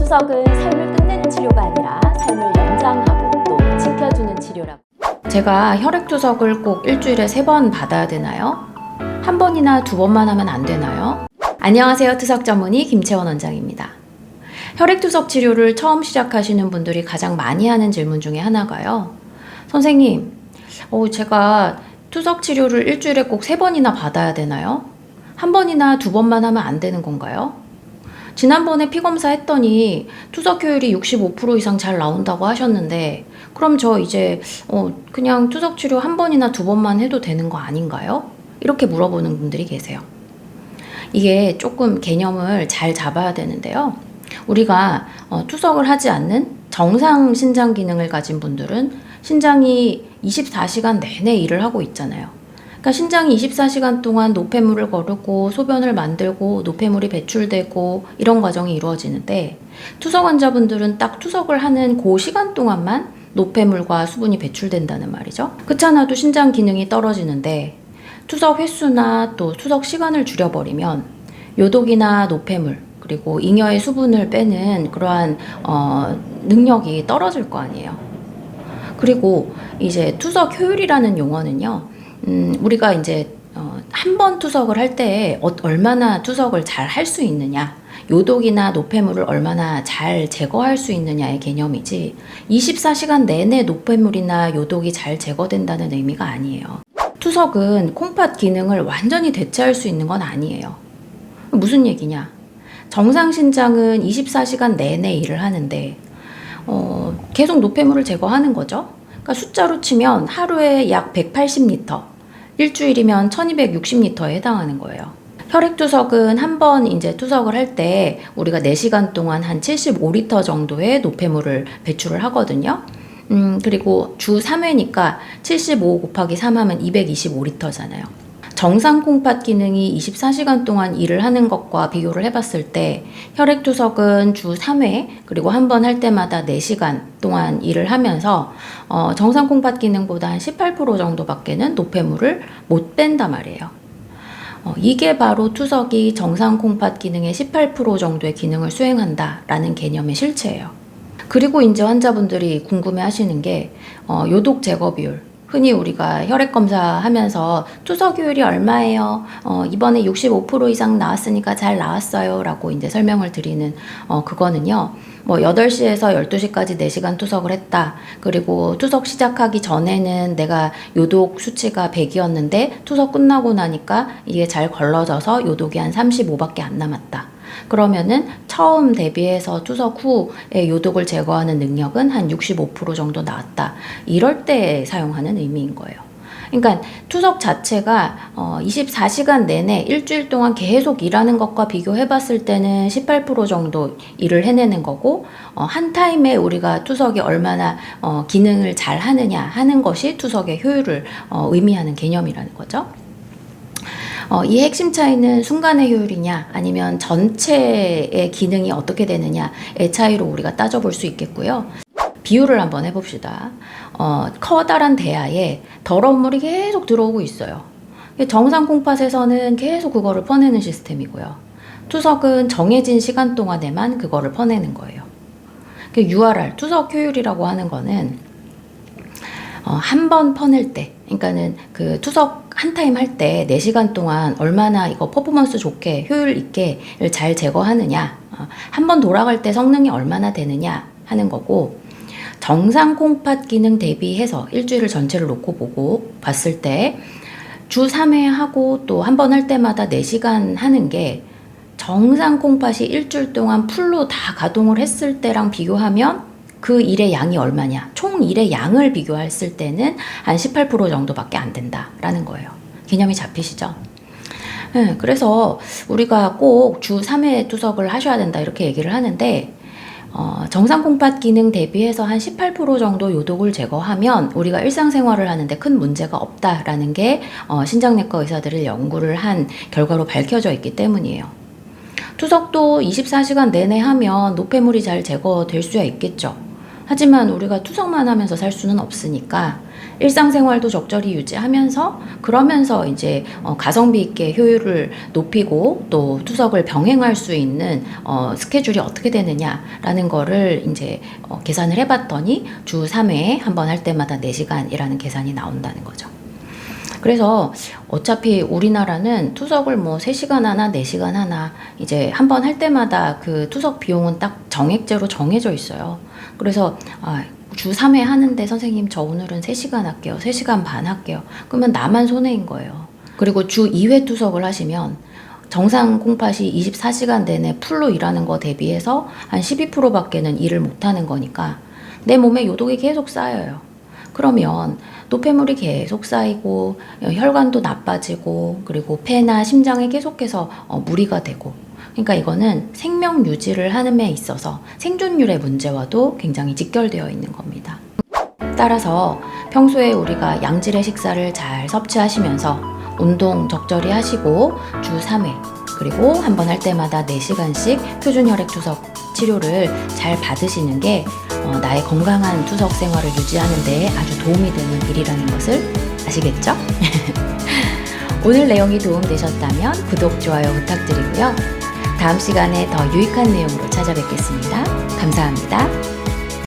투석은 삶을 끝내는 치료가 아니라 삶을 연장하고 또 지켜주는 치료라고. 제가 혈액투석을 꼭 일주일에 3번 받아야 되나요? 한 번이나 2번만 하면 안 되나요? 안녕하세요. 투석 전문의 김채원 원장입니다. 혈액투석 치료를 처음 시작하시는 분들이 가장 많이 하는 질문 중에 하나가요. 선생님, 제가 투석 치료를 일주일에 꼭 3번이나 받아야 되나요? 한 번이나 2번만 하면 안 되는 건가요? 지난번에 피검사 했더니 투석 효율이 65% 이상 잘 나온다고 하셨는데 그럼 저 이제 그냥 투석 치료 한 번이나 2번만 해도 되는 거 아닌가요? 이렇게 물어보는 분들이 계세요. 이게 조금 개념을 잘 잡아야 되는데요. 우리가 투석을 하지 않는 정상 신장 기능을 가진 분들은 신장이 24시간 내내 일을 하고 있잖아요. 그러니까 신장이 24시간 동안 노폐물을 거르고 소변을 만들고 노폐물이 배출되고 이런 과정이 이루어지는데 투석 환자분들은 딱 투석을 하는 그 시간 동안만 노폐물과 수분이 배출된다는 말이죠. 그렇잖아도 신장 기능이 떨어지는데 투석 횟수나 또 투석 시간을 줄여버리면 요독이나 노폐물 그리고 잉여의 수분을 빼는 그러한 능력이 떨어질 거 아니에요. 그리고 이제 투석 효율이라는 용어는요. 우리가 이제 한 번 투석을 할 때 얼마나 투석을 잘 할 수 있느냐, 요독이나 노폐물을 얼마나 잘 제거할 수 있느냐의 개념이지 24시간 내내 노폐물이나 요독이 잘 제거된다는 의미가 아니에요. 투석은 콩팥 기능을 완전히 대체할 수 있는 건 아니에요. 무슨 얘기냐? 정상 신장은 24시간 내내 일을 하는데 계속 노폐물을 제거하는 거죠. 그러니까 숫자로 치면 하루에 약 180리터, 일주일이면 1260리터에 해당하는 거예요. 혈액투석은 한 번 이제 투석을 할 때 우리가 4시간 동안 한 75리터 정도의 노폐물을 배출을 하거든요. 그리고 주 3회니까 75 곱하기 3하면 225리터잖아요. 정상 콩팥 기능이 24시간 동안 일을 하는 것과 비교를 해봤을 때 혈액투석은 주 3회 그리고 한 번 할 때마다 4시간 동안 일을 하면서 정상 콩팥 기능보다 한 18% 정도밖에는 노폐물을 못 뺀단 말이에요. 이게 바로 투석이 정상 콩팥 기능의 18% 정도의 기능을 수행한다라는 개념의 실체예요. 그리고 이제 환자분들이 궁금해 하시는 게 요독 제거 비율. 흔히 우리가 혈액 검사하면서 투석 효율이 얼마예요? 이번에 65% 이상 나왔으니까 잘 나왔어요. 라고 이제 설명을 드리는 그거는요. 8시에서 12시까지 4시간 투석을 했다. 그리고 투석 시작하기 전에는 내가 요독 수치가 100이었는데 투석 끝나고 나니까 이게 잘 걸러져서 요독이 한 35밖에 안 남았다. 그러면은 처음 대비해서 투석 후에 요독을 제거하는 능력은 한 65% 정도 나왔다. 이럴 때 사용하는 의미인 거예요. 그러니까 투석 자체가 24시간 내내 일주일 동안 계속 일하는 것과 비교해 봤을 때는 18% 정도 일을 해내는 거고 한 타임에 우리가 투석이 얼마나 기능을 잘 하느냐 하는 것이 투석의 효율을 의미하는 개념이라는 거죠. 이 핵심 차이는 순간의 효율이냐 아니면 전체의 기능이 어떻게 되느냐의 차이로 우리가 따져볼 수 있겠고요. 비유를 한번 해봅시다. 커다란 대야에 더러운 물이 계속 들어오고 있어요. 정상 콩팥에서는 계속 그거를 퍼내는 시스템이고요. 투석은 정해진 시간 동안에만 그거를 퍼내는 거예요. URR, 투석 효율이라고 하는 거는 한 번 퍼낼 때, 그러니까는 그 투석 한 타임 할 때 4시간 동안 얼마나 이거 퍼포먼스 좋게 효율 있게 잘 제거하느냐, 한 번 돌아갈 때 성능이 얼마나 되느냐 하는 거고, 정상 콩팥 기능 대비해서 일주일을 전체를 놓고 보고 봤을 때 주 3회 하고 또 한 번 할 때마다 4시간 하는 게 정상 콩팥이 일주일 동안 풀로 다 가동을 했을 때랑 비교하면 그 일의 양이 얼마냐, 총 일의 양을 비교했을 때는 한 18% 정도밖에 안 된다라는 거예요. 개념이 잡히시죠? 네, 그래서 우리가 꼭 주 3회 투석을 하셔야 된다 이렇게 얘기를 하는데 정상 콩팥 기능 대비해서 한 18% 정도 요독을 제거하면 우리가 일상생활을 하는데 큰 문제가 없다라는 게 신장내과 의사들이 연구를 한 결과로 밝혀져 있기 때문이에요. 투석도 24시간 내내 하면 노폐물이 잘 제거될 수야 있겠죠. 하지만 우리가 투석만 하면서 살 수는 없으니까 일상생활도 적절히 유지하면서 그러면서 이제 가성비 있게 효율을 높이고 또 투석을 병행할 수 있는 스케줄이 어떻게 되느냐라는 거를 이제 계산을 해봤더니 주 3회에 한 번 할 때마다 4시간이라는 계산이 나온다는 거죠. 그래서 어차피 우리나라는 투석을 뭐 3시간 하나 4시간 하나 이제 한 번 할 때마다 그 투석 비용은 딱 정액제로 정해져 있어요. 그래서 주 3회 하는데 선생님 저 오늘은 3시간 할게요. 3시간 반 할게요. 그러면 나만 손해인 거예요. 그리고 주 2회 투석을 하시면 정상 콩팥이 24시간 내내 풀로 일하는 거 대비해서 한 12%밖에는 일을 못하는 거니까 내 몸에 요독이 계속 쌓여요. 그러면 노폐물이 계속 쌓이고 혈관도 나빠지고 그리고 폐나 심장에 계속해서 무리가 되고, 그러니까 이거는 생명 유지를 하는 데 있어서 생존율의 문제와도 굉장히 직결되어 있는 겁니다. 따라서 평소에 우리가 양질의 식사를 잘 섭취하시면서 운동 적절히 하시고 주 3회 그리고 한 번 할 때마다 4시간씩 표준 혈액 투석 치료를 잘 받으시는 게 나의 건강한 투석 생활을 유지하는 데 아주 도움이 되는 일이라는 것을 아시겠죠? 오늘 내용이 도움되셨다면 구독, 좋아요 부탁드리고요. 다음 시간에 더 유익한 내용으로 찾아뵙겠습니다. 감사합니다.